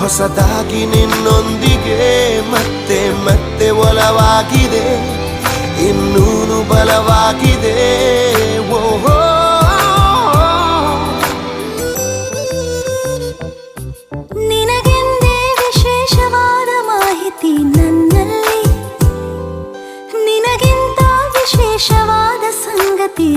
ಹೊಸದಾಗಿ ನಿನ್ನೊಂದಿಗೆ ಮತ್ತೆ ಮತ್ತೆ ಒಲವಾಗಿದೆ, ಇನ್ನೂನು ಬಲವಾಗಿದೆ. ಓಹೋ ನಿನಗೆಂದೇ ವಿಶೇಷವಾದ ಮಾಹಿತಿ ನನ್ನಲ್ಲಿ, ನಿನಗಿಂತ ವಿಶೇಷವಾದ ಸಂಗತಿ